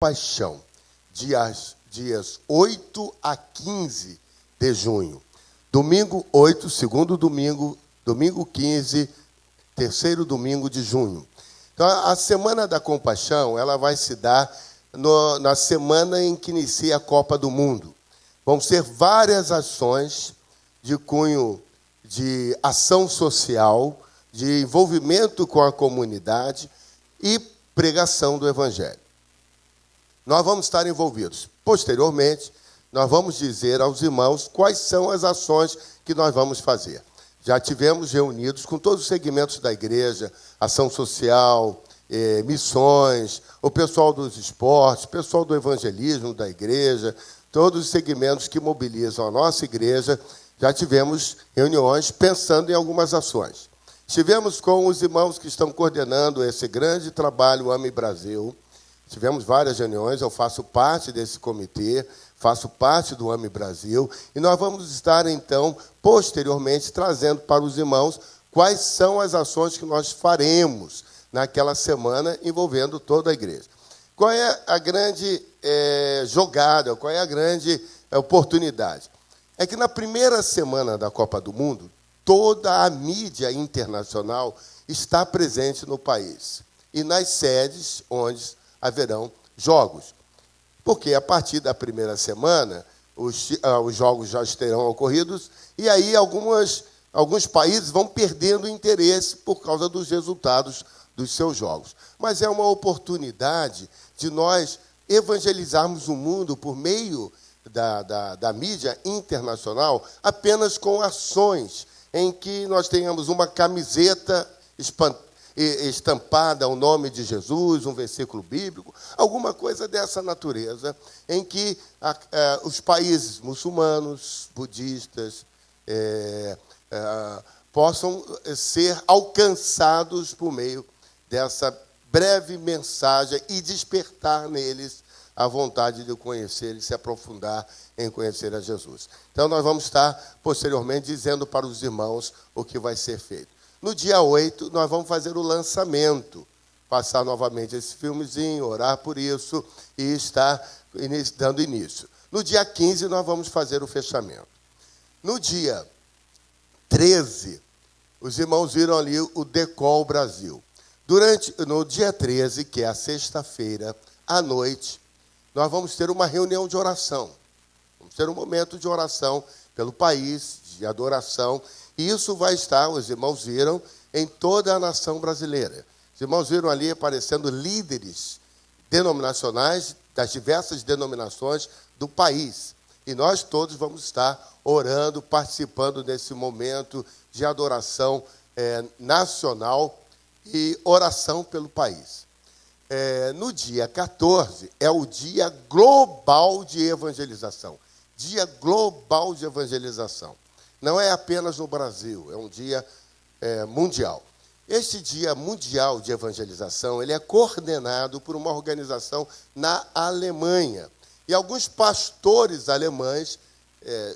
Paixão, dias 8 a 15 de junho. Domingo 8, segundo domingo, domingo 15, terceiro domingo de junho. Então, a Semana da Compaixão, ela vai se dar na semana em que inicia a Copa do Mundo. Vão ser várias ações de cunho de ação social, de envolvimento com a comunidade e pregação do Evangelho. Nós vamos estar envolvidos. Posteriormente, nós vamos dizer aos irmãos quais são as ações que nós vamos fazer. Já tivemos reunidos com todos os segmentos da igreja, ação social, missões, o pessoal dos esportes, o pessoal do evangelismo da igreja, todos os segmentos que mobilizam a nossa igreja. Já tivemos reuniões pensando em algumas ações. Estivemos com os irmãos que estão coordenando esse grande trabalho AME Brasil. Tivemos várias reuniões, eu faço parte desse comitê, faço parte do AME Brasil, e nós vamos estar, então, posteriormente, trazendo para os irmãos quais são as ações que nós faremos naquela semana envolvendo toda a igreja. Qual é a grande jogada, qual é a grande oportunidade? É que na primeira semana da Copa do Mundo, toda a mídia internacional está presente no país, e nas sedes onde haverão jogos. Porque a partir da primeira semana, os jogos já terão ocorridos, e aí alguns países vão perdendo interesse por causa dos resultados dos seus jogos. Mas é uma oportunidade de nós evangelizarmos o mundo por meio da mídia internacional, apenas com ações em que nós tenhamos uma camiseta estampada ao nome de Jesus, um versículo bíblico, alguma coisa dessa natureza, em que os países muçulmanos, budistas, possam ser alcançados por meio dessa breve mensagem e despertar neles a vontade de o conhecer e se aprofundar em conhecer a Jesus. Então, nós vamos estar, posteriormente, dizendo para os irmãos o que vai ser feito. No dia 8, nós vamos fazer o lançamento, passar novamente esse filmezinho, orar por isso e estar dando início. No dia 15, nós vamos fazer o fechamento. No dia 13, os irmãos viram ali o Decol Brasil. No dia 13, que é a sexta-feira, à noite, nós vamos ter uma reunião de oração. Vamos ter um momento de oração pelo país, de adoração. E isso vai estar, os irmãos viram, em toda a nação brasileira. Os irmãos viram ali aparecendo líderes denominacionais das diversas denominações do país. E nós todos vamos estar orando, participando desse momento de adoração nacional e oração pelo país. No dia 14, é o Dia Global de Evangelização. Dia Global de Evangelização. Não é apenas no Brasil, é um dia mundial. Este Dia Mundial de Evangelização ele é coordenado por uma organização na Alemanha. E alguns pastores alemães,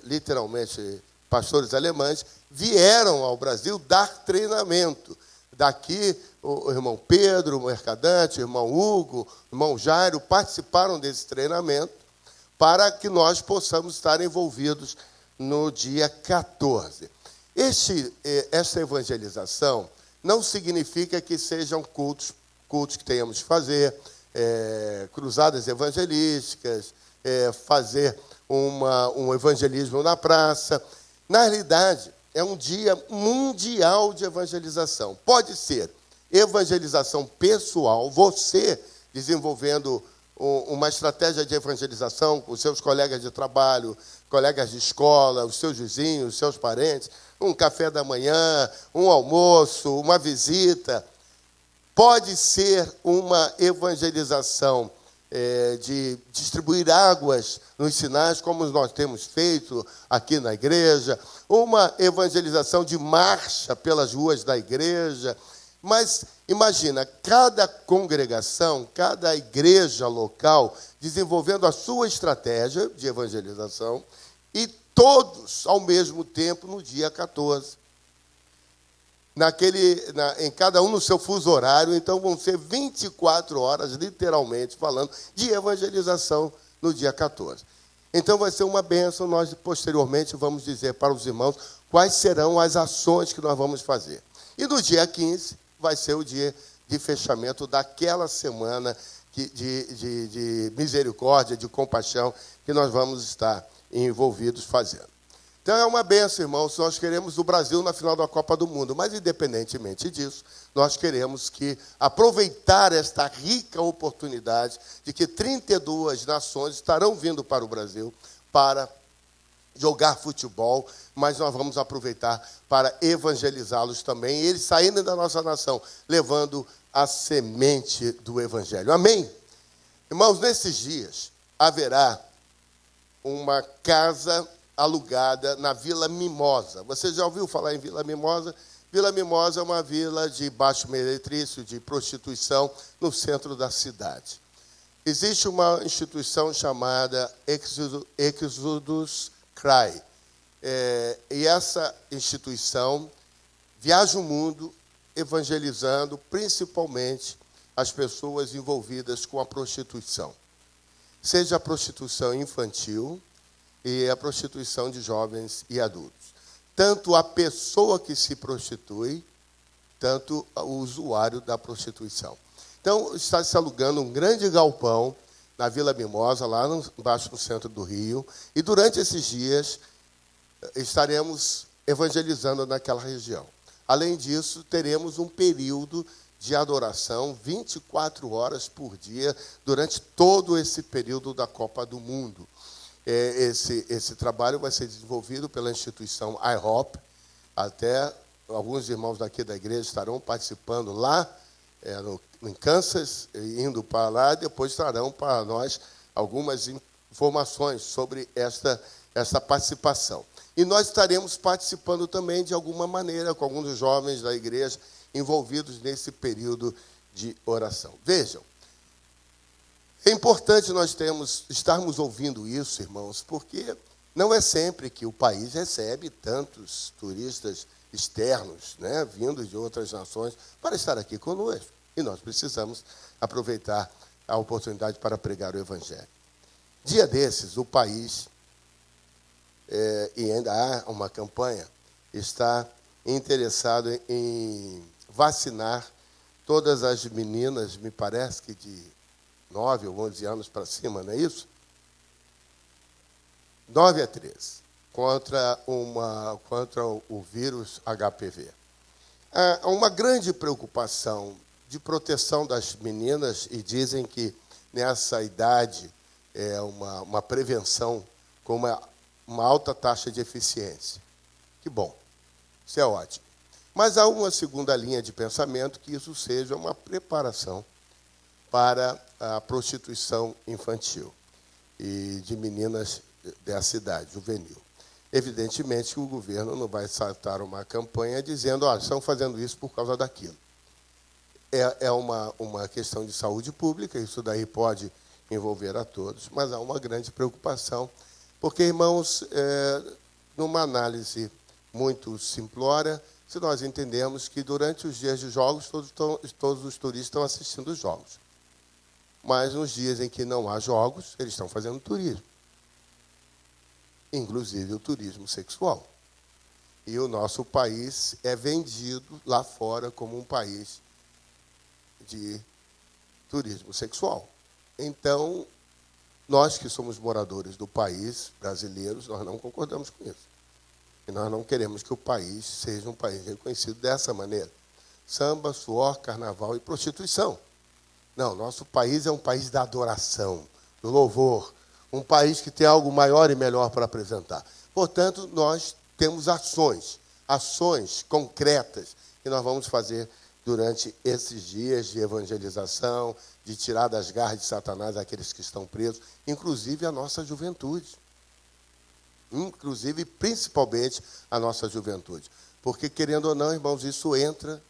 literalmente pastores alemães, vieram ao Brasil dar treinamento. Daqui, o irmão Pedro, o Mercadante, o irmão Hugo, o irmão Jairo participaram desse treinamento para que nós possamos estar envolvidos no dia 14. Esta evangelização não significa que sejam cultos que tenhamos que fazer, cruzadas evangelísticas, fazer um evangelismo na praça. Na realidade, é um dia mundial de evangelização. Pode ser evangelização pessoal, você desenvolvendo uma estratégia de evangelização com seus colegas de trabalho, colegas de escola, os seus vizinhos, os seus parentes, um café da manhã, um almoço, uma visita. Pode ser uma evangelização de distribuir águas nos sinais, como nós temos feito aqui na igreja, uma evangelização de marcha pelas ruas da igreja. Mas imagina, cada congregação, cada igreja local, desenvolvendo a sua estratégia de evangelização, e todos ao mesmo tempo no dia 14. em cada um no seu fuso horário, então vão ser 24 horas, literalmente falando, de evangelização no dia 14. Então vai ser uma bênção, nós posteriormente vamos dizer para os irmãos quais serão as ações que nós vamos fazer. E no dia 15 vai ser o dia de fechamento daquela semana de misericórdia, de compaixão, que nós vamos estar envolvidos fazendo. Então é uma bênção, irmãos, nós queremos o Brasil na final da Copa do Mundo, mas independentemente disso, nós queremos aproveitar esta rica oportunidade de que 32 nações estarão vindo para o Brasil para jogar futebol, mas nós vamos aproveitar para evangelizá-los também, eles saindo da nossa nação, levando a semente do Evangelho. Amém? Irmãos, nesses dias haverá uma casa alugada na Vila Mimosa. Você já ouviu falar em Vila Mimosa? Vila Mimosa é uma vila de baixo meretrício, de prostituição, no centro da cidade. Existe uma instituição chamada Exodus Cry. E essa instituição viaja o mundo evangelizando principalmente as pessoas envolvidas com a prostituição. Seja a prostituição infantil e a prostituição de jovens e adultos. Tanto a pessoa que se prostitui, tanto o usuário da prostituição. Então, está se alugando um grande galpão na Vila Mimosa, lá embaixo no centro do Rio, e durante esses dias estaremos evangelizando naquela região. Além disso, teremos um período de adoração 24 horas por dia durante todo esse período da Copa do Mundo. Esse trabalho vai ser desenvolvido pela instituição IHOP. Até alguns irmãos daqui da igreja estarão participando lá em Kansas, indo para lá, depois trarão para nós algumas informações sobre essa participação. E nós estaremos participando também, de alguma maneira, com alguns dos jovens da igreja envolvidos nesse período de oração. Vejam, é importante nós estarmos ouvindo isso, irmãos, porque não é sempre que o país recebe tantos turistas externos, né, vindos de outras nações, para estar aqui conosco. E nós precisamos aproveitar a oportunidade para pregar o Evangelho. Dia desses, o país, e ainda há uma campanha, está interessado em vacinar todas as meninas, me parece que de 9 ou 11 anos para cima, não é isso? 9 a 13, contra o vírus HPV. Há uma grande preocupação de proteção das meninas, e dizem que nessa idade é uma prevenção com uma alta taxa de eficiência. Que bom, isso é ótimo. Mas há uma segunda linha de pensamento, que isso seja uma preparação para a prostituição infantil e de meninas dessa idade, juvenil. Evidentemente que o governo não vai saltar uma campanha dizendo, estão fazendo isso por causa daquilo. É uma questão de saúde pública, isso daí pode envolver a todos, mas há uma grande preocupação, porque, irmãos, numa análise muito simplória, se nós entendemos que durante os dias de jogos, todos os turistas estão assistindo os jogos. Mas nos dias em que não há jogos, eles estão fazendo turismo. Inclusive o turismo sexual. E o nosso país é vendido lá fora como um país de turismo sexual. Então, nós que somos moradores do país, brasileiros, nós não concordamos com isso. E nós não queremos que o país seja um país reconhecido dessa maneira. Samba, suor, carnaval e prostituição. Não, nosso país é um país da adoração, do louvor, um país que tem algo maior e melhor para apresentar. Portanto, nós temos ações concretas que nós vamos fazer durante esses dias de evangelização, de tirar das garras de Satanás aqueles que estão presos, inclusive a nossa juventude. Inclusive, principalmente, a nossa juventude. Porque, querendo ou não, irmãos, isso entra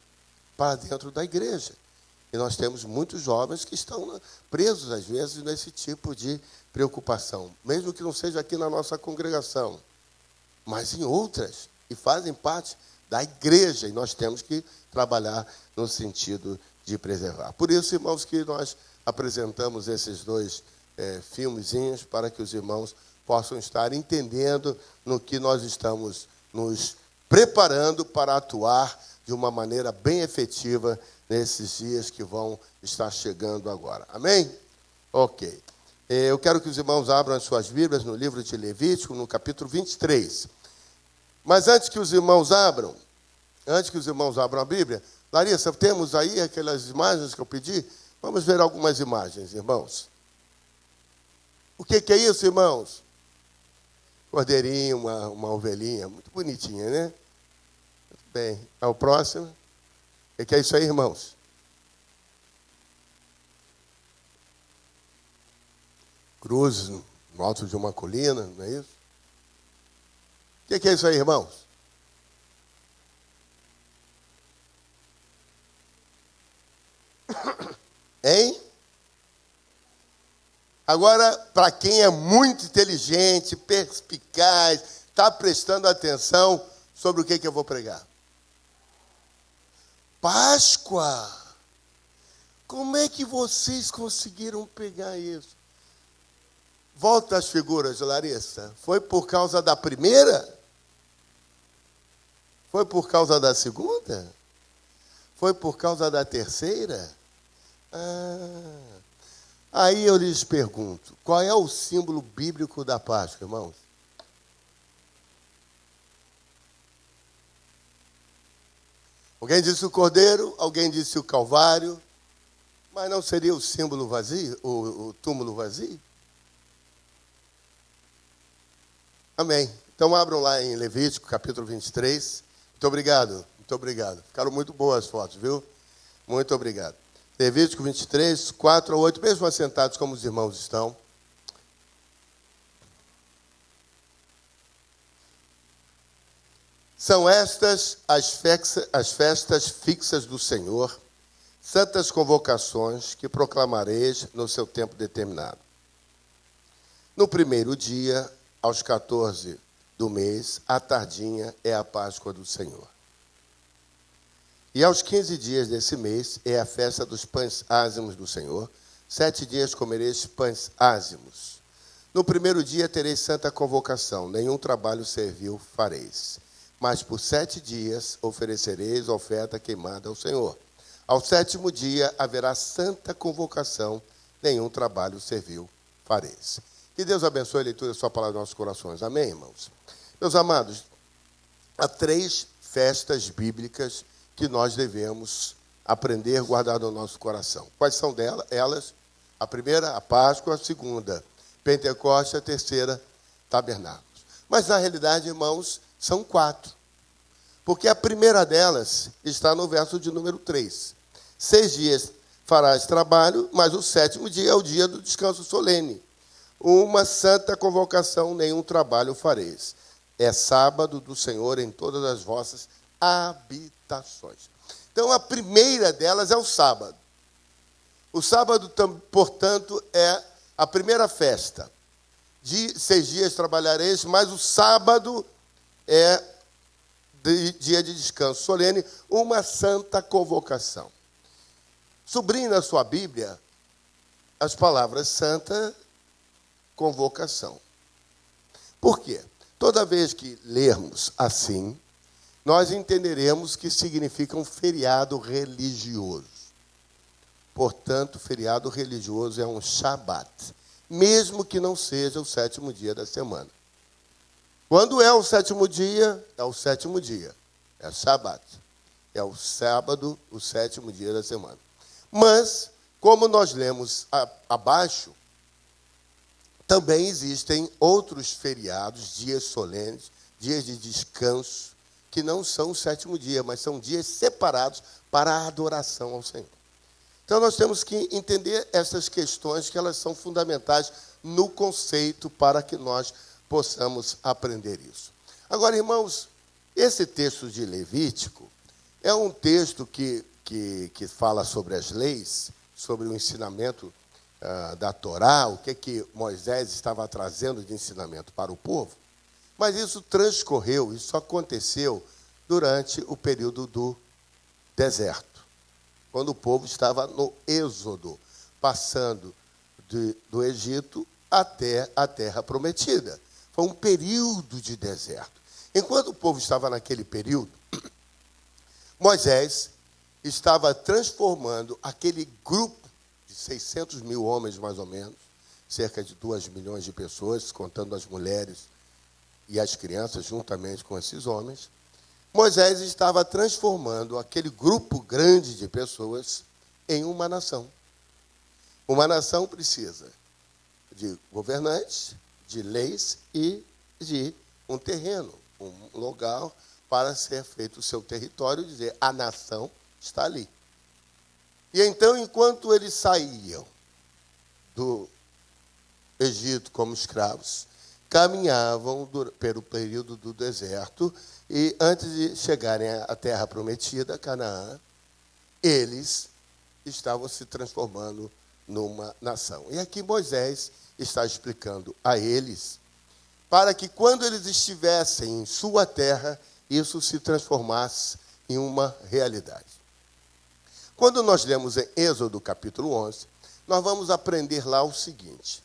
para dentro da igreja. E nós temos muitos jovens que estão presos, às vezes, nesse tipo de preocupação. Mesmo que não seja aqui na nossa congregação, mas em outras, e fazem parte da igreja, e nós temos que trabalhar no sentido de preservar. Por isso, irmãos, que nós apresentamos esses dois filmezinhos para que os irmãos possam estar entendendo no que nós estamos nos preparando para atuar de uma maneira bem efetiva nesses dias que vão estar chegando agora. Amém? Ok. Eu quero que os irmãos abram as suas Bíblias no livro de Levítico, no capítulo 23. Mas antes que os irmãos abram a Bíblia, Larissa, temos aí aquelas imagens que eu pedi? Vamos ver algumas imagens, irmãos. O que é isso, irmãos? Cordeirinho, uma ovelhinha, muito bonitinha, né? Muito bem. Ao próximo. O que é isso aí, irmãos? Cruzes no alto de uma colina, não é isso? O que é isso aí, irmãos? Hein? Agora, para quem é muito inteligente, perspicaz, está prestando atenção sobre o que eu vou pregar. Páscoa! Como é que vocês conseguiram pegar isso? Volta às figuras, Larissa. Foi por causa da primeira? Foi por causa da segunda? Foi por causa da terceira? Aí eu lhes pergunto, qual é o símbolo bíblico da Páscoa, irmãos? Alguém disse o cordeiro, alguém disse o calvário, mas não seria o símbolo vazio, o túmulo vazio? Amém. Então abram lá em Levítico, capítulo 23. Muito obrigado, muito obrigado. Ficaram muito boas as fotos, viu? Muito obrigado. Levítico 23, 4 a 8, mesmo assentados como os irmãos estão. São estas as festas fixas do Senhor, santas convocações que proclamareis no seu tempo determinado. No primeiro dia, aos 14 do mês, à tardinha, é a Páscoa do Senhor. E aos 15 dias desse mês é a festa dos pães ázimos do Senhor. 7 dias comereis pães ázimos. No primeiro dia tereis santa convocação, nenhum trabalho servil fareis. Mas por 7 dias oferecereis oferta queimada ao Senhor. Ao 7º dia haverá santa convocação, nenhum trabalho servil fareis. Que Deus abençoe a leitura da sua palavra nos nossos corações. Amém, irmãos? Meus amados, há 3 festas bíblicas que nós devemos aprender a guardar no nosso coração. Quais são elas? A primeira, a Páscoa. A segunda, Pentecostes. A terceira, Tabernáculos. Mas, na realidade, irmãos, são 4. Porque a primeira delas está no verso de número 3. 6 dias farás trabalho, mas o 7º dia é o dia do descanso solene. Uma santa convocação, nenhum trabalho fareis. É sábado do Senhor em todas as vossas habitações. Então, a primeira delas é o sábado. O sábado, portanto, é a primeira festa. De 6 dias trabalhareis, mas o sábado é dia de descanso solene, uma santa convocação. Sublinhe na sua Bíblia as palavras santa convocação. Por quê? Toda vez que lermos assim, nós entenderemos que significa um feriado religioso. Portanto, feriado religioso é um Shabat, mesmo que não seja o 7º dia da semana. Quando é o 7º dia? É o 7º dia. É Shabat. É o sábado, o 7º dia da semana. Mas, como nós lemos abaixo, também existem outros feriados, dias solenes, dias de descanso, que não são o 7º dia, mas são dias separados para a adoração ao Senhor. Então, nós temos que entender essas questões, que elas são fundamentais no conceito para que nós possamos aprender isso. Agora, irmãos, esse texto de Levítico é um texto que fala sobre as leis, sobre o ensinamento da Torá, o que Moisés estava trazendo de ensinamento para o povo. Mas isso transcorreu, isso aconteceu durante o período do deserto, quando o povo estava no êxodo, passando do Egito até a terra prometida. Foi um período de deserto. Enquanto o povo estava naquele período, Moisés estava transformando aquele grupo de 600 mil homens, mais ou menos, cerca de 2 milhões de pessoas, contando as mulheres e as crianças, juntamente com esses homens. Moisés estava transformando aquele grupo grande de pessoas em uma nação. Uma nação precisa de governantes, de leis e de um terreno, um lugar para ser feito o seu território, dizer, a nação está ali. E então, enquanto eles saíam do Egito como escravos, caminhavam pelo período do deserto, e antes de chegarem à terra prometida, Canaã, eles estavam se transformando numa nação. E aqui Moisés está explicando a eles, para que quando eles estivessem em sua terra, isso se transformasse em uma realidade. Quando nós lemos em Êxodo capítulo 11, nós vamos aprender lá o seguinte: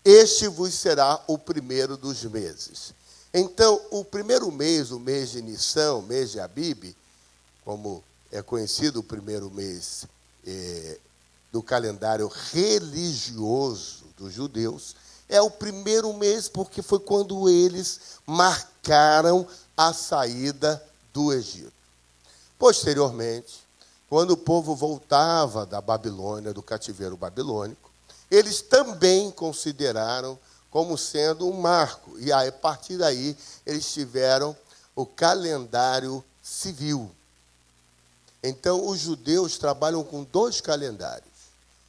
este vos será o primeiro dos meses. Então, o primeiro mês, o mês de Nissão, mês de Abibe, como é conhecido o primeiro mês do calendário religioso dos judeus, é o primeiro mês porque foi quando eles marcaram a saída do Egito. Posteriormente, quando o povo voltava da Babilônia, do cativeiro babilônico, eles também consideraram como sendo um marco. E a partir daí, eles tiveram o calendário civil. Então, os judeus trabalham com 2 calendários.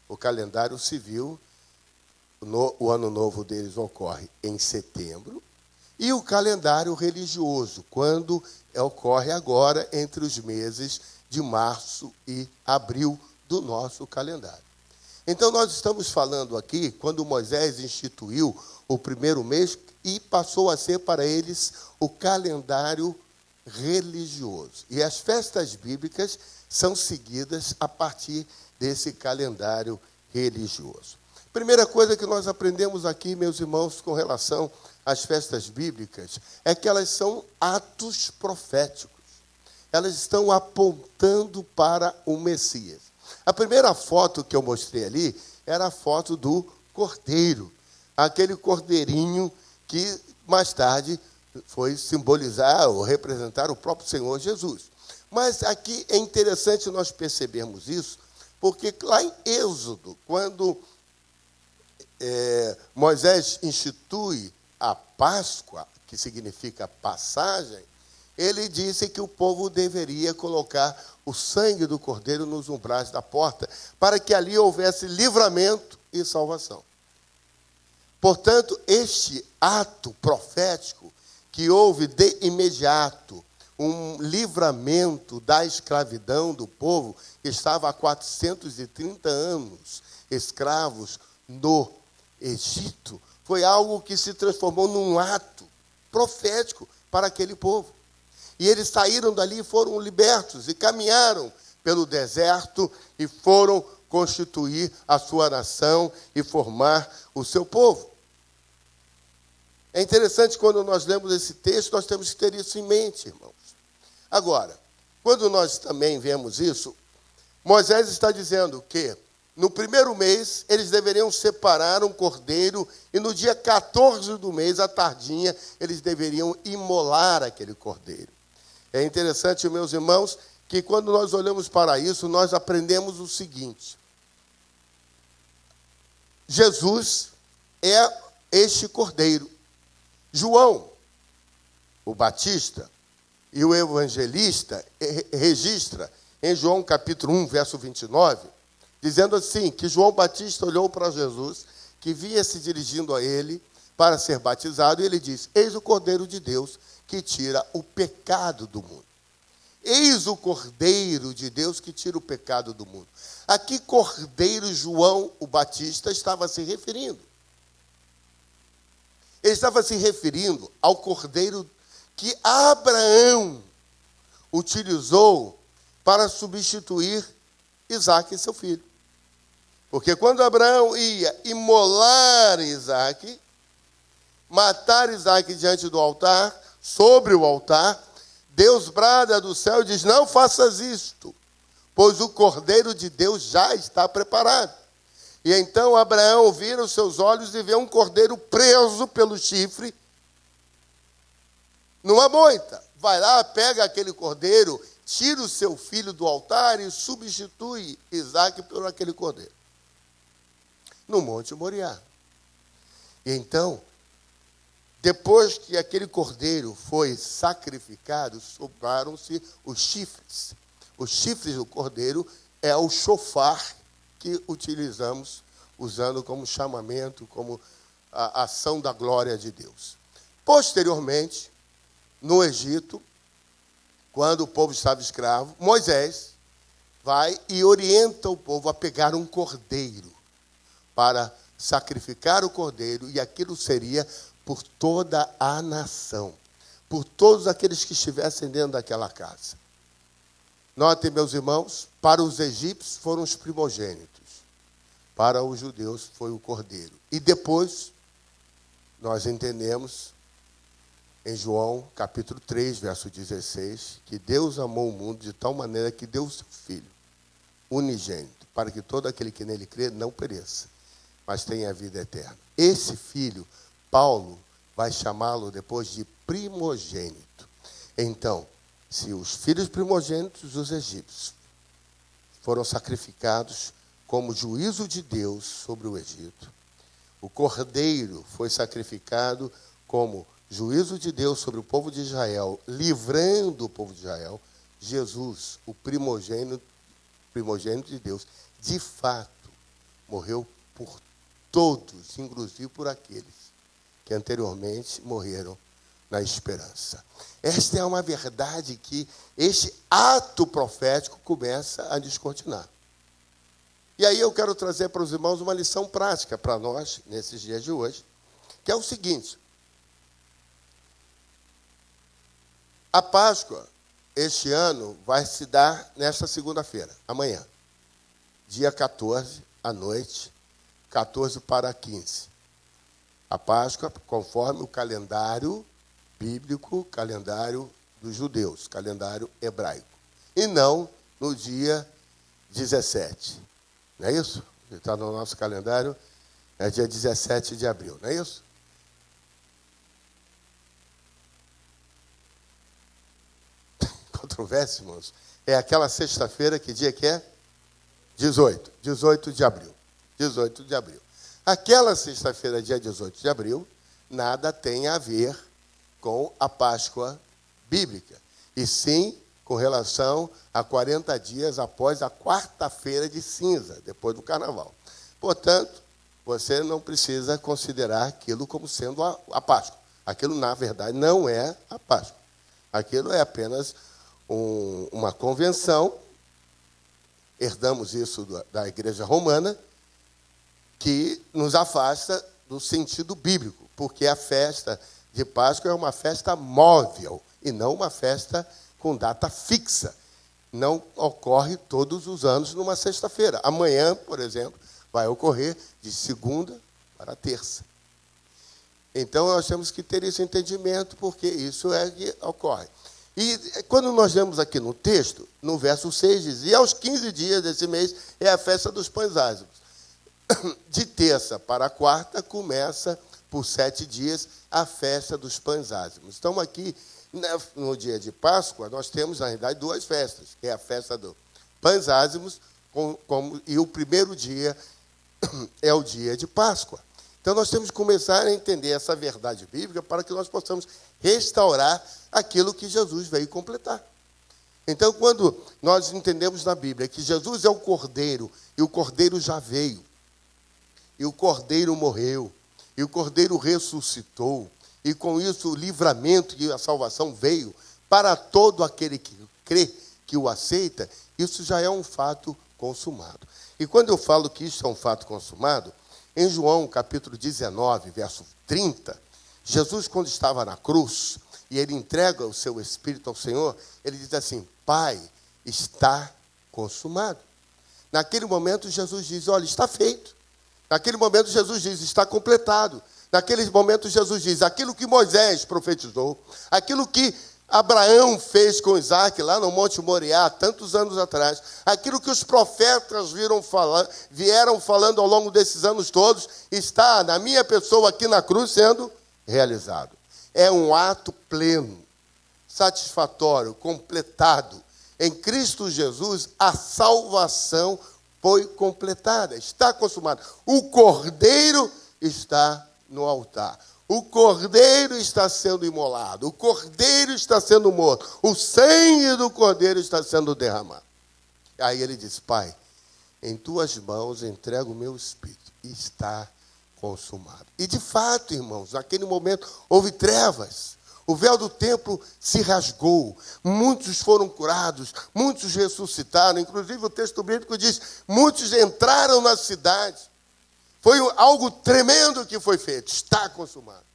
O calendário civil, o ano novo deles ocorre em setembro, e o calendário religioso, quando ocorre agora entre os meses de março e abril do nosso calendário. Então, nós estamos falando aqui, quando Moisés instituiu o primeiro mês e passou a ser para eles o calendário religioso. E as festas bíblicas são seguidas a partir desse calendário religioso. Primeira coisa que nós aprendemos aqui, meus irmãos, com relação às festas bíblicas, é que elas são atos proféticos. Elas estão apontando para o Messias. A primeira foto que eu mostrei ali era a foto do cordeiro, aquele cordeirinho que mais tarde foi simbolizar ou representar o próprio Senhor Jesus. Mas aqui é interessante nós percebermos isso, porque lá em Êxodo, quando Moisés institui a Páscoa, que significa passagem, ele disse que o povo deveria colocar o sangue do cordeiro nos umbrais da porta, para que ali houvesse livramento e salvação. Portanto, este ato profético, que houve de imediato um livramento da escravidão do povo, que estava há 430 anos escravos no Egito, foi algo que se transformou num ato profético para aquele povo. E eles saíram dali e foram libertos, e caminharam pelo deserto, e foram constituir a sua nação e formar o seu povo. É interessante, quando nós lemos esse texto, nós temos que ter isso em mente, irmãos. Agora, quando nós também vemos isso, Moisés está dizendo que no primeiro mês eles deveriam separar um cordeiro, e no dia 14 do mês, à tardinha, eles deveriam imolar aquele cordeiro. É interessante, meus irmãos, que quando nós olhamos para isso, nós aprendemos o seguinte: Jesus é este cordeiro. João, o Batista, e o evangelista registra em João capítulo 1, verso 29, dizendo assim, que João Batista olhou para Jesus, que vinha se dirigindo a ele para ser batizado, e ele disse: eis o Cordeiro de Deus que tira o pecado do mundo. Eis o Cordeiro de Deus que tira o pecado do mundo. A que cordeiro João o Batista estava se referindo? Ele estava se referindo ao cordeiro que Abraão utilizou para substituir Isaque, seu filho. Porque quando Abraão ia imolar Isaque, matar Isaque diante do altar, sobre o altar, Deus brada do céu e diz: não faças isto, pois o Cordeiro de Deus já está preparado. E então Abraão vira os seus olhos e vê um cordeiro preso pelo chifre numa moita. Vai lá, pega aquele cordeiro, tira o seu filho do altar e substitui Isaque por aquele cordeiro, no Monte Moriá. E então, depois que aquele cordeiro foi sacrificado, sobraram-se os chifres. Os chifres do cordeiro é o chofar que utilizamos, usando como chamamento, como a ação da glória de Deus. Posteriormente, no Egito, quando o povo estava escravo, Moisés vai e orienta o povo a pegar um cordeiro para sacrificar o cordeiro, e aquilo seria por toda a nação, por todos aqueles que estivessem dentro daquela casa. Notem, meus irmãos, para os egípcios foram os primogênitos, para os judeus foi o cordeiro. E depois, nós entendemos, em João, capítulo 3, verso 16, que Deus amou o mundo de tal maneira que deu o seu Filho, unigênito, para que todo aquele que nele crê não pereça, mas tenha a vida eterna. Esse Filho, Paulo vai chamá-lo depois de primogênito. Então, se os filhos primogênitos dos egípcios foram sacrificados como juízo de Deus sobre o Egito, o cordeiro foi sacrificado como juízo de Deus sobre o povo de Israel, livrando o povo de Israel, Jesus, o primogênito de Deus, de fato, morreu por todos, inclusive por aqueles que anteriormente morreram na esperança. Esta é uma verdade que este ato profético começa a descortinar. E aí eu quero trazer para os irmãos uma lição prática para nós, nesses dias de hoje, que é o seguinte: a Páscoa, este ano, vai se dar nesta segunda-feira, amanhã, dia 14, à noite, 14 para 15. A Páscoa, conforme o calendário bíblico, calendário dos judeus, calendário hebraico. E não no dia 17. Não é isso? Está no nosso calendário, é dia 17 de abril, não é isso? Controvérsia, irmãos. É aquela sexta-feira, que dia que é? 18 de abril. 18 de abril. Aquela sexta-feira, dia 18 de abril, nada tem a ver com a Páscoa bíblica, e sim com relação a 40 dias após a quarta-feira de cinza, depois do carnaval. Portanto, você não precisa considerar aquilo como sendo a Páscoa. Aquilo, na verdade, não é a Páscoa. Aquilo é apenas uma convenção, herdamos isso da Igreja Romana, que nos afasta do sentido bíblico, porque a festa de Páscoa é uma festa móvel e não uma festa com data fixa. Não ocorre todos os anos numa sexta-feira. Amanhã, por exemplo, vai ocorrer de segunda para terça. Então, nós temos que ter esse entendimento, porque isso é que ocorre. E quando nós vemos aqui no texto, no verso 6, diz: e aos 15 dias desse mês é a festa dos pães ázimos. De terça para quarta começa, por 7 dias, a festa dos pães ázimos. Então, aqui, no dia de Páscoa, nós temos, na realidade, 2 festas, que é a festa dos pães ázimos, e o primeiro dia é o dia de Páscoa. Então, nós temos que começar a entender essa verdade bíblica para que nós possamos restaurar aquilo que Jesus veio completar. Então, quando nós entendemos na Bíblia que Jesus é o Cordeiro, e o Cordeiro já veio, e o Cordeiro morreu, e o Cordeiro ressuscitou, e com isso o livramento e a salvação veio para todo aquele que crê, que o aceita, isso já é um fato consumado. E quando eu falo que isso é um fato consumado, em João capítulo 19, verso 30, Jesus, quando estava na cruz, e ele entrega o seu espírito ao Senhor, ele diz assim: Pai, está consumado. Naquele momento, Jesus diz: olha, está feito. Naquele momento, Jesus diz: está completado. Naquele momento, Jesus diz: aquilo que Moisés profetizou, aquilo que Abraão fez com Isaac lá no Monte Moriá, tantos anos atrás, aquilo que os profetas vieram falando ao longo desses anos todos, está na minha pessoa aqui na cruz sendo realizado. É um ato pleno, satisfatório, completado. Em Cristo Jesus, a salvação foi completada, está consumada. O Cordeiro está no altar. O Cordeiro está sendo imolado. O Cordeiro está sendo morto. O sangue do Cordeiro está sendo derramado. Aí ele diz: Pai, em tuas mãos entrego o meu espírito. E está consumado. E de fato, irmãos, naquele momento houve trevas. O véu do templo se rasgou. Muitos foram curados. Muitos ressuscitaram. Inclusive o texto bíblico diz: muitos entraram na cidade. Foi algo tremendo que foi feito. Está consumado.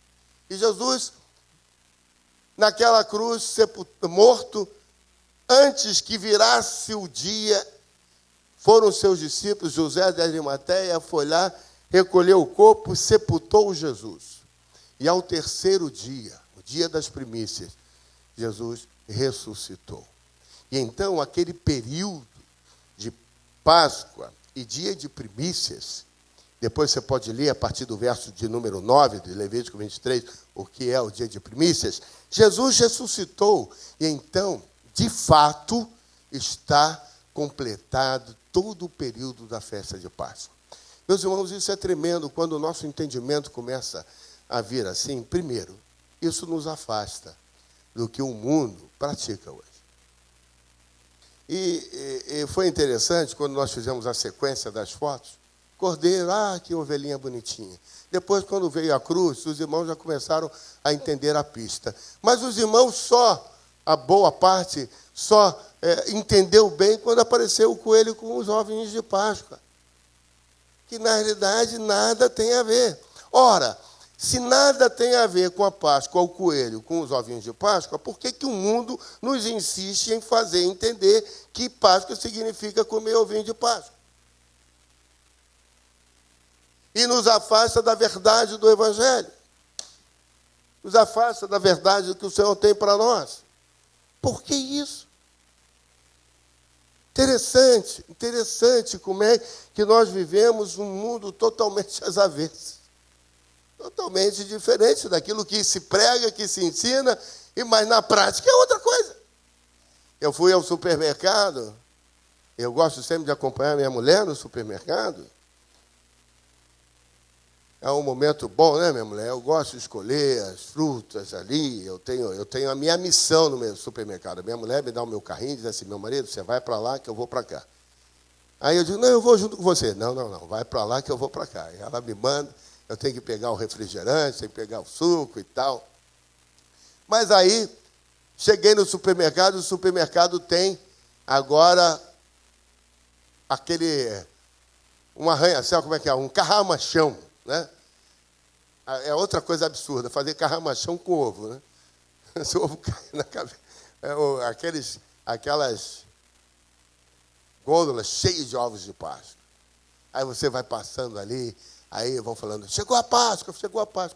E Jesus, naquela cruz, morto, antes que virasse o dia, foram seus discípulos, José de Arimateia, foi lá, recolheu o corpo, sepultou Jesus. E ao terceiro dia, o dia das primícias, Jesus ressuscitou. E então, aquele período de Páscoa e dia de primícias, depois você pode ler a partir do verso de número 9, de Levítico 23, o que é o dia de primícias. Jesus ressuscitou e então, de fato, está completado todo o período da festa de Páscoa. Meus irmãos, isso é tremendo quando o nosso entendimento começa a vir assim. Primeiro, isso nos afasta do que o mundo pratica hoje. E foi interessante quando nós fizemos a sequência das fotos. Cordeiro, que ovelhinha bonitinha. Depois, quando veio a cruz, os irmãos já começaram a entender a pista. Mas os irmãos a boa parte, entendeu bem quando apareceu o coelho com os ovinhos de Páscoa. Que, na realidade, nada tem a ver. Ora, se nada tem a ver com a Páscoa, o coelho com os ovinhos de Páscoa, por que o mundo nos insiste em fazer entender que Páscoa significa comer ovinho de Páscoa? E nos afasta da verdade do Evangelho. Nos afasta da verdade que o Senhor tem para nós. Por que isso? Interessante como é que nós vivemos um mundo totalmente às avessas. Totalmente diferente daquilo que se prega, que se ensina, mas na prática é outra coisa. Eu fui ao supermercado, eu gosto sempre de acompanhar minha mulher no supermercado. É um momento bom, né, minha mulher? Eu gosto de escolher as frutas ali. Eu tenho a minha missão no meu supermercado. A minha mulher me dá o meu carrinho e diz assim: meu marido, você vai para lá que eu vou para cá. Aí eu digo: não, eu vou junto com você. Não, vai para lá que eu vou para cá. E ela me manda, eu tenho que pegar o refrigerante, tenho que pegar o suco e tal. Mas aí, cheguei no supermercado, o supermercado tem agora um arranha-céu, como é que é? Um carramachão. Né? É outra coisa absurda, fazer carramachão com ovo. Né? Esse ovo cai na cabeça. Aquelas gôndolas cheias de ovos de Páscoa. Aí você vai passando ali, aí vão falando: chegou a Páscoa.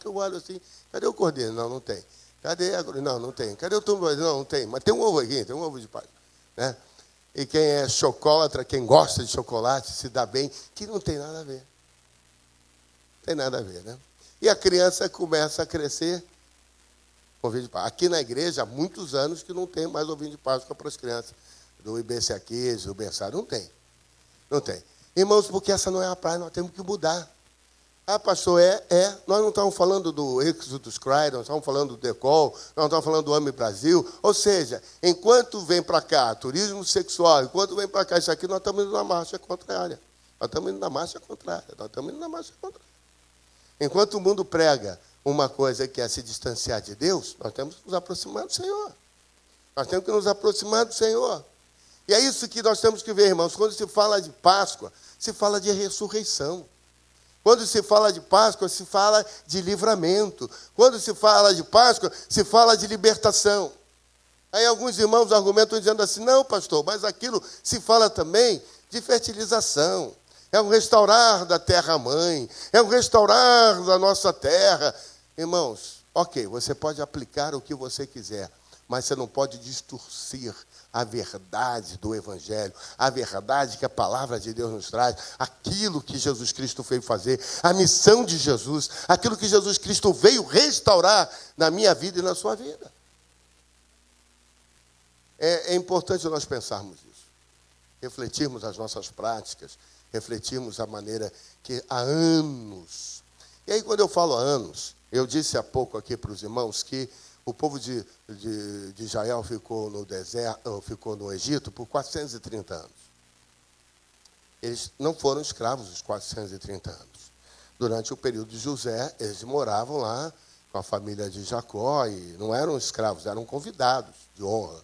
Eu olho assim: cadê o cordeiro? Não tem. Cadê a... Não tem. Cadê o tumbo? Não tem. Mas tem um ovo aqui, tem um ovo de Páscoa. Né? E quem é chocolatra, quem gosta de chocolate, se dá bem, que não tem nada a ver. Tem nada a ver, né? E a criança começa a crescer com ovinho de Páscoa. Aqui na igreja, há muitos anos que não tem mais ovinho de Páscoa para as crianças. Do IBC aqui, do berçário, não tem. Não tem. Irmãos, porque essa não é a praia, nós temos que mudar. Pastor, nós não estamos falando do Exodus Cry, nós estamos falando do Decol, nós não estamos falando do AME Brasil. Ou seja, enquanto vem para cá turismo sexual, enquanto vem para cá isso aqui, nós estamos indo na marcha contrária. Enquanto o mundo prega uma coisa que é se distanciar de Deus, nós temos que nos aproximar do Senhor. E é isso que nós temos que ver, irmãos. Quando se fala de Páscoa, se fala de ressurreição. Quando se fala de Páscoa, se fala de livramento. Quando se fala de Páscoa, se fala de libertação. Aí alguns irmãos argumentam dizendo assim, não, pastor, mas aquilo se fala também de fertilização. É um restaurar da terra-mãe, é um restaurar da nossa terra. Irmãos, ok, você pode aplicar o que você quiser, mas você não pode distorcer a verdade do Evangelho, a verdade que a palavra de Deus nos traz, aquilo que Jesus Cristo veio fazer, a missão de Jesus, aquilo que Jesus Cristo veio restaurar na minha vida e na sua vida. É importante nós pensarmos isso, refletirmos as nossas práticas, refletirmos a maneira que há anos. E aí, quando eu falo há anos, eu disse há pouco aqui para os irmãos que o povo de Israel ficou no deserto, ficou no Egito por 430 anos. Eles não foram escravos os 430 anos. Durante o período de José, eles moravam lá com a família de Jacó e não eram escravos, eram convidados de honra.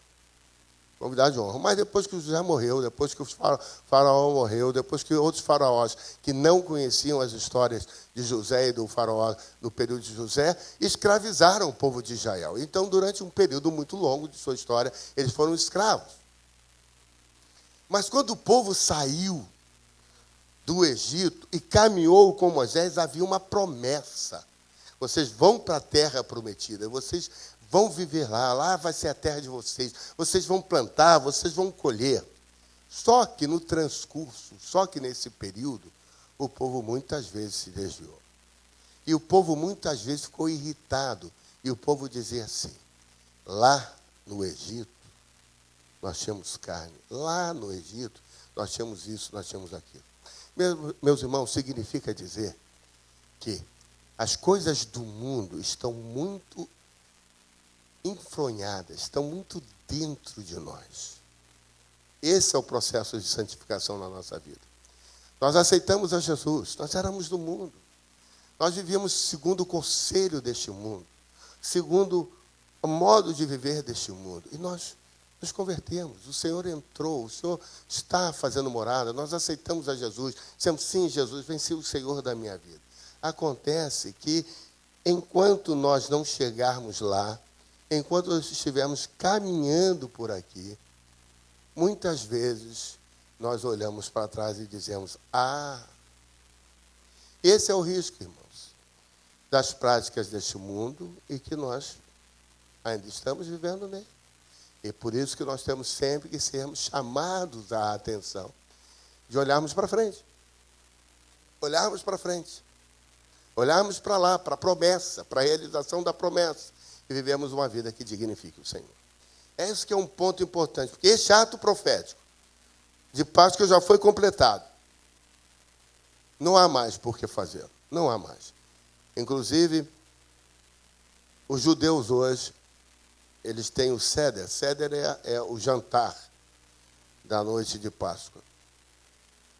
Convidados de honra. Mas depois que José morreu, depois que o faraó morreu, depois que outros faraós que não conheciam as histórias de José e do faraó no período de José, escravizaram o povo de Israel. Então, durante um período muito longo de sua história, eles foram escravos. Mas quando o povo saiu do Egito e caminhou com Moisés, havia uma promessa. Vocês vão para a terra prometida, vocês vão viver lá, lá vai ser a terra de vocês, vocês vão plantar, vocês vão colher. Só que no transcurso, só que nesse período, o povo muitas vezes se desviou. E o povo muitas vezes ficou irritado. E o povo dizia assim, lá no Egito, nós tínhamos carne. Lá no Egito, nós tínhamos isso, nós tínhamos aquilo. Meus irmãos, significa dizer que as coisas do mundo estão muito enfronhadas, estão muito dentro de nós. Esse é o processo de santificação na nossa vida. Nós aceitamos a Jesus, nós éramos do mundo. Nós vivíamos segundo o conselho deste mundo, segundo o modo de viver deste mundo. E nós nos convertemos, o Senhor entrou, o Senhor está fazendo morada, nós aceitamos a Jesus, dissemos, sim, Jesus, vem ser o Senhor da minha vida. Acontece que, enquanto nós não chegarmos lá, enquanto nós estivermos caminhando por aqui, muitas vezes nós olhamos para trás e dizemos, esse é o risco, irmãos, das práticas deste mundo e que nós ainda estamos vivendo nele. E por isso que nós temos sempre que sermos chamados à atenção, de olharmos para frente. Olharmos para frente. Olharmos para lá, para a promessa, para a realização da promessa. E vivemos uma vida que dignifique o Senhor. É isso que é um ponto importante, porque esse ato profético de Páscoa já foi completado. Não há mais por que fazê-lo. Não há mais. Inclusive, os judeus hoje, eles têm o Seder. Seder é o jantar da noite de Páscoa.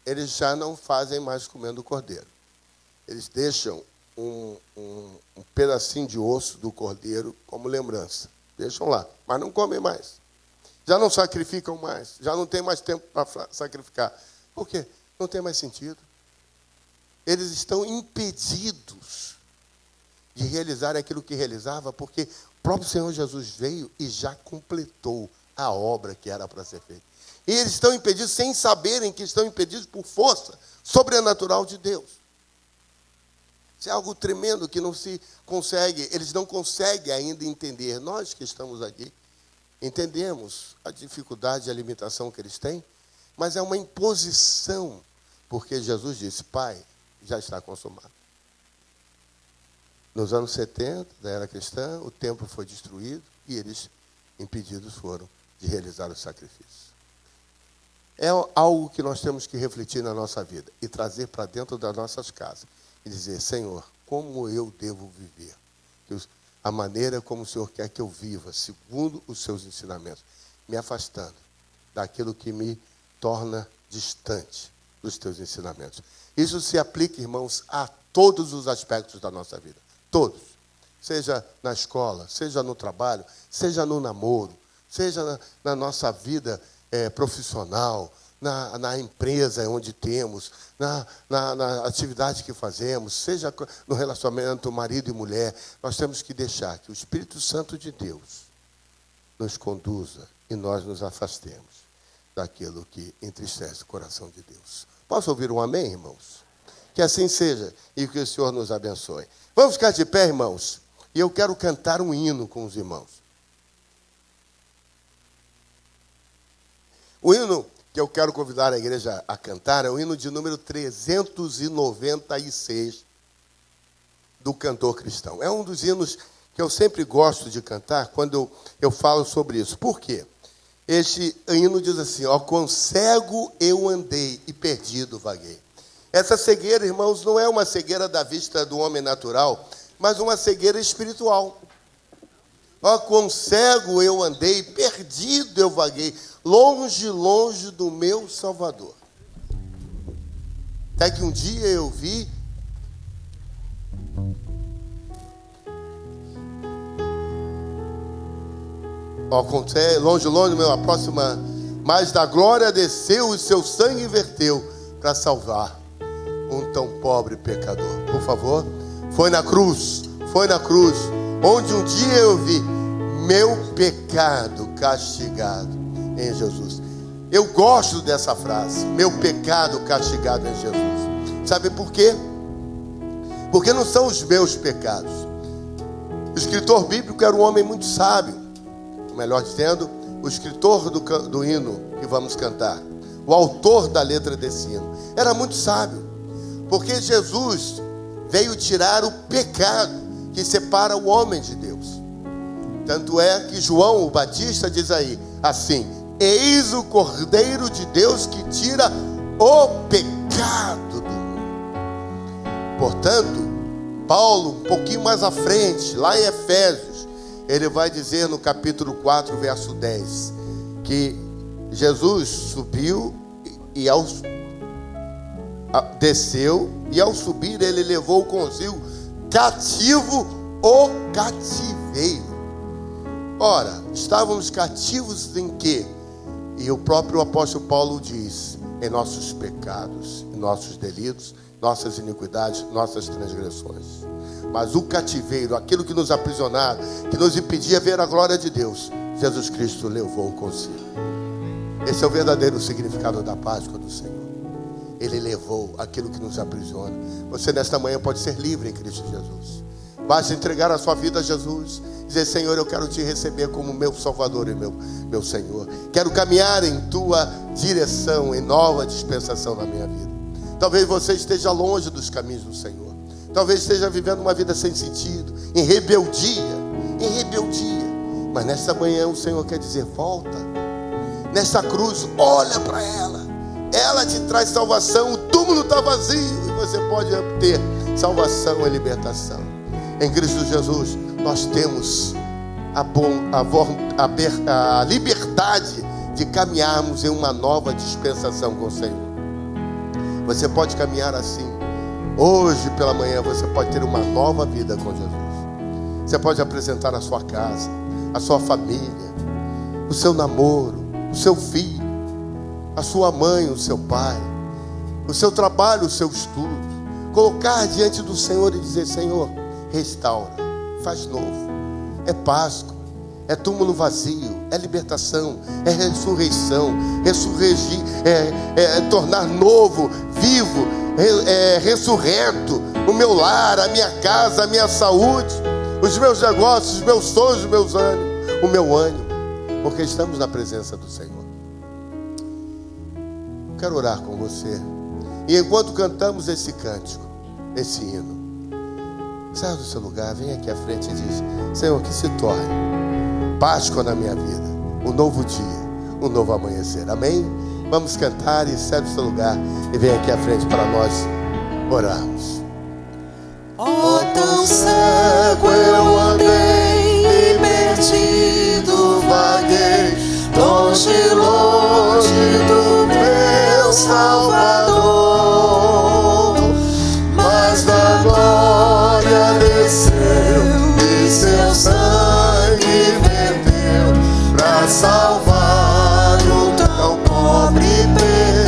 Eles já não fazem mais comendo cordeiro. Eles deixam um pedacinho de osso do cordeiro como lembrança. Deixam lá, mas não comem mais. Já não sacrificam mais. Já não tem mais tempo para sacrificar. Por quê? Não tem mais sentido. Eles estão impedidos de realizar aquilo que realizava, porque o próprio Senhor Jesus veio e já completou a obra que era para ser feita. E eles estão impedidos sem saberem que estão impedidos por força sobrenatural de Deus. Isso é algo tremendo que não se consegue, eles não conseguem ainda entender. Nós que estamos aqui, entendemos a dificuldade e a limitação que eles têm, mas é uma imposição, porque Jesus disse, Pai, já está consumado. Nos anos 70 da era cristã, o templo foi destruído e eles impedidos foram de realizar o sacrifício. É algo que nós temos que refletir na nossa vida e trazer para dentro das nossas casas. E dizer, Senhor, como eu devo viver? A maneira como o Senhor quer que eu viva, segundo os seus ensinamentos, me afastando daquilo que me torna distante dos teus ensinamentos. Isso se aplica, irmãos, a todos os aspectos da nossa vida. Todos. Seja na escola, seja no trabalho, seja no namoro, seja na nossa vida profissional, na empresa onde temos, na atividade que fazemos, seja no relacionamento marido e mulher, nós temos que deixar que o Espírito Santo de Deus nos conduza e nós nos afastemos daquilo que entristece o coração de Deus. Posso ouvir um amém, irmãos? Que assim seja e que o Senhor nos abençoe. Vamos ficar de pé, irmãos, e eu quero cantar um hino com os irmãos. O hino que eu quero convidar a igreja a cantar é o hino de número 396 do cantor cristão. É um dos hinos que eu sempre gosto de cantar quando eu falo sobre isso. Por quê? Este hino diz assim: ó, quão cego eu andei e perdido vaguei. Essa cegueira, irmãos, não é uma cegueira da vista do homem natural, mas uma cegueira espiritual. Ó, quão cego eu andei, perdido eu vaguei, longe, longe do meu Salvador. Até que um dia eu vi longe, longe, meu, a próxima, mas da glória desceu e seu sangue verteu para salvar um tão pobre pecador. Por favor, foi na cruz, onde um dia eu vi meu pecado castigado em Jesus. Eu gosto dessa frase, meu pecado castigado em Jesus. Sabe por quê? Porque não são os meus pecados. O escritor bíblico era um homem muito sábio, melhor dizendo, o escritor do hino que vamos cantar, o autor da letra desse hino, era muito sábio, porque Jesus veio tirar o pecado que separa o homem de Deus. Tanto é que João o Batista diz aí, assim: eis o Cordeiro de Deus que tira o pecado do mundo. Portanto, Paulo, um pouquinho mais à frente, lá em Efésios, ele vai dizer no capítulo 4, verso 10, que Jesus subiu e desceu, e ao subir ele levou consigo cativo o cativeiro. Ora, estávamos cativos em quê? E o próprio apóstolo Paulo diz: em nossos pecados, em nossos delitos, nossas iniquidades, nossas transgressões. Mas o cativeiro, aquilo que nos aprisionava, que nos impedia ver a glória de Deus, Jesus Cristo levou consigo. Esse é o verdadeiro significado da Páscoa do Senhor. Ele levou aquilo que nos aprisiona. Você nesta manhã pode ser livre em Cristo Jesus. Basta entregar a sua vida a Jesus, dizer: Senhor, eu quero te receber como meu Salvador e meu Senhor. Quero caminhar em tua direção, em nova dispensação na minha vida. Talvez você esteja longe dos caminhos do Senhor. Talvez esteja vivendo uma vida sem sentido, em rebeldia. Mas nesta manhã o Senhor quer dizer: volta. Nesta cruz, olha para ela. Ela te traz salvação. O túmulo está vazio e você pode obter salvação e libertação. Em Cristo Jesus, nós temos a liberdade de caminharmos em uma nova dispensação com o Senhor. Você pode caminhar assim. Hoje pela manhã você pode ter uma nova vida com Jesus. Você pode apresentar a sua casa, a sua família, o seu namoro, o seu filho, a sua mãe, o seu pai, o seu trabalho, o seu estudo. Colocar diante do Senhor e dizer: Senhor, restaura, faz novo. É Páscoa, é túmulo vazio, é libertação, é ressurreição, é tornar novo, vivo, ressurreto o meu lar, a minha casa, a minha saúde, os meus negócios, os meus sonhos, o meu ânimo, porque estamos na presença do Senhor. Quero orar com você. E enquanto cantamos esse cântico, esse hino, saia do seu lugar, vem aqui à frente e diz: Senhor, que se torne Páscoa na minha vida, um novo dia, um novo amanhecer. Amém? Vamos cantar e saia do seu lugar e vem aqui à frente para nós orarmos. Oh, tão cego eu andei e perdido vaguei, longe, longe do meu Salvador, mas da glória desceu e seu sangue verteu para salvar o tão pobre pecador.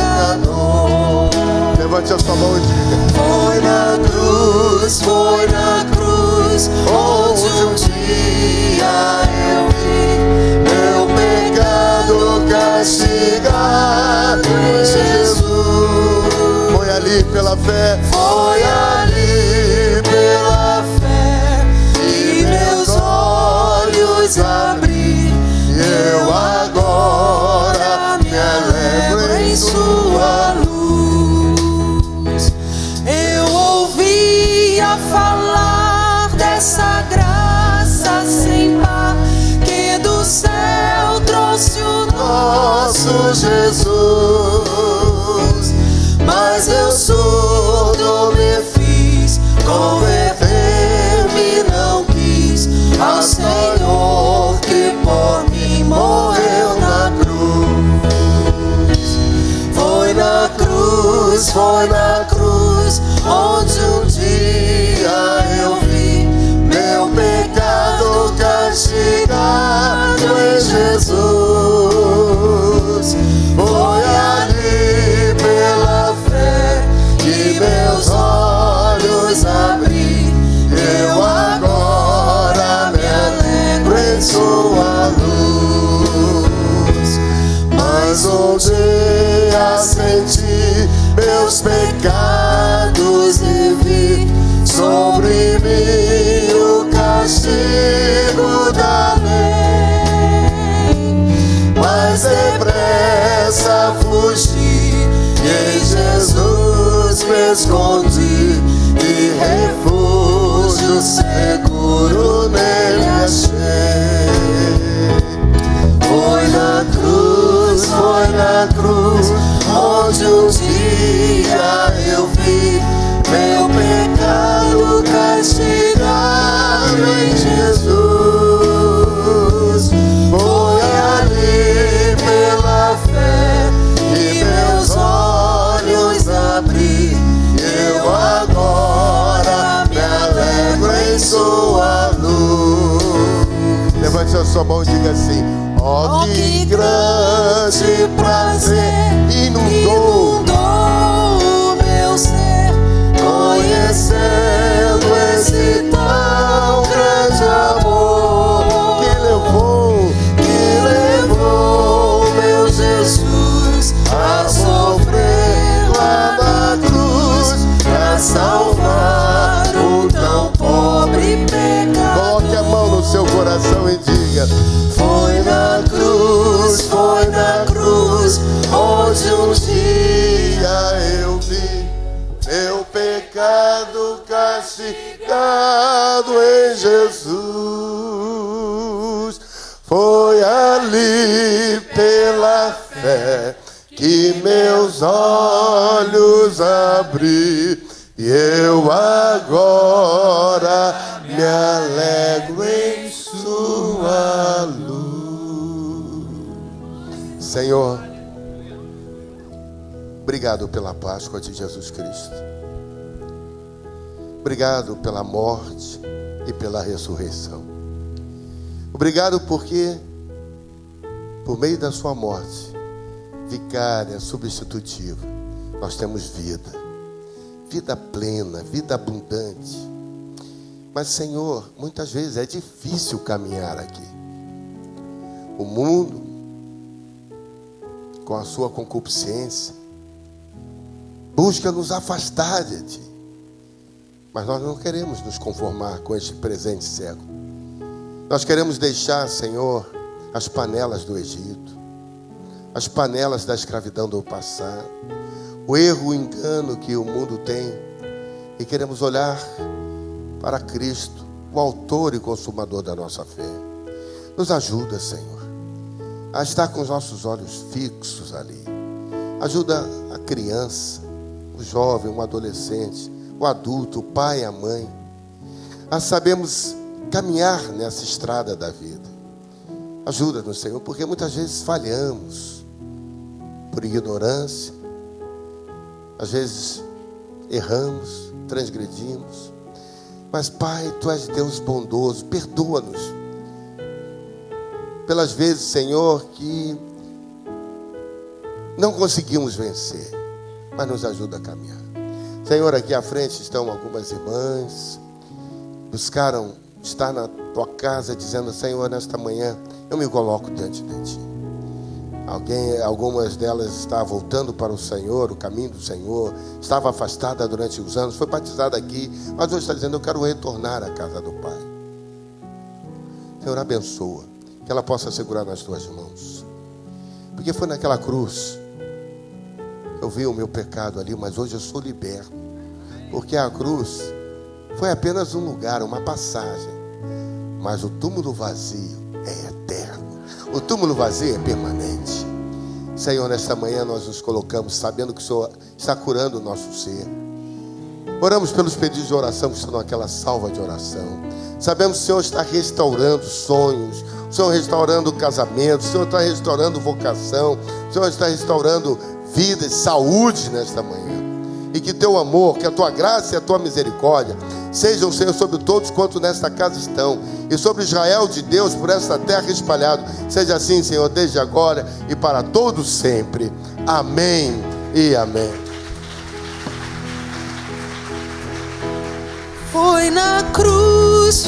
foi na cruz, onde um dia eu vi meu pecado castigado em Jesus. Foi ali pela fé. Foi ali pela fé que meus olhos abri, e eu agora me alegro em sua luz. Eu ouvia falar dessa graça sem par que do céu trouxe o nosso Jesus, mas eu surdo me fiz, converter-me não quis ao Senhor que por mim morreu na cruz. Foi na cruz, foi na cruz, onde um dia eu vi meu pecado castigado em Jesus. Foi ali pela fé que meus olhos abri, eu agora me alegro em sua luz. Mas um dia senti meus pecados e vi sobre mim o castigo da lei, mas depressa fugi e em Jesus me escondi, e refúgio seguro nele achei. Foi na cruz, onde um dia eu vi meu pecado castigado em Jesus. Foi ali pela fé que meus olhos abri, eu agora me alegro em sua luz. Levante a sua mão e diga assim: ó, que grande prazer inundou o meu ser, conhecendo esse tão grande amor que levou meu Jesus a sofrer lá na cruz, pra salvar um tão pobre pecador. Coloque a mão no seu coração e diga: Foi na cruz, onde um dia eu vi meu pecado castigado em Jesus. foi ali pela fé que meus olhos abri, e eu agora me alegro em sua luz. Senhor, obrigado pela Páscoa de Jesus Cristo. Obrigado pela morte e pela ressurreição. Obrigado porque, por meio da sua morte vicária, substitutiva, nós temos vida. Vida plena, vida abundante. Mas, Senhor, muitas vezes é difícil caminhar aqui. O mundo, com a sua concupiscência, busca nos afastar de Ti. Mas nós não queremos nos conformar com este presente século. Nós queremos deixar, Senhor, as panelas do Egito, as panelas da escravidão do passado, o erro, o engano que o mundo tem, e queremos olhar para Cristo, o autor e consumador da nossa fé. Nos ajuda, Senhor, a estar com os nossos olhos fixos ali. Ajuda a criança, o jovem, o adolescente, o adulto, o pai e a mãe, a sabermos caminhar nessa estrada da vida. Ajuda-nos, Senhor, porque muitas vezes falhamos por ignorância, às vezes erramos, transgredimos. Mas, Pai, Tu és Deus bondoso, perdoa-nos pelas vezes, Senhor, que não conseguimos vencer, mas nos ajuda a caminhar. Senhor, aqui à frente estão algumas irmãs, buscaram estar na tua casa dizendo: Senhor, nesta manhã eu me coloco diante de ti. Algumas delas estavam voltando para o Senhor, o caminho do Senhor, estava afastada durante os anos, foi batizada aqui, mas hoje está dizendo: eu quero retornar à casa do Pai. Senhor, abençoa, que ela possa segurar nas tuas mãos, porque foi naquela cruz, eu vi o meu pecado ali, mas hoje eu sou liberto, porque a cruz foi apenas um lugar, uma passagem, mas o túmulo vazio é eterno, o túmulo vazio é permanente. Senhor, nesta manhã nós nos colocamos sabendo que o Senhor está curando o nosso ser. Oramos pelos pedidos de oração que estão naquela salva de oração. Sabemos que o Senhor está restaurando sonhos, o Senhor restaurando casamento, o Senhor está restaurando vocação, o Senhor está restaurando vida e saúde nesta manhã. E que teu amor, que a tua graça e a tua misericórdia sejam, Senhor, sobre todos quanto nesta casa estão, e sobre Israel de Deus por esta terra espalhado. Seja assim, Senhor, desde agora e para todos sempre. Amém e amém. Foi na cruz,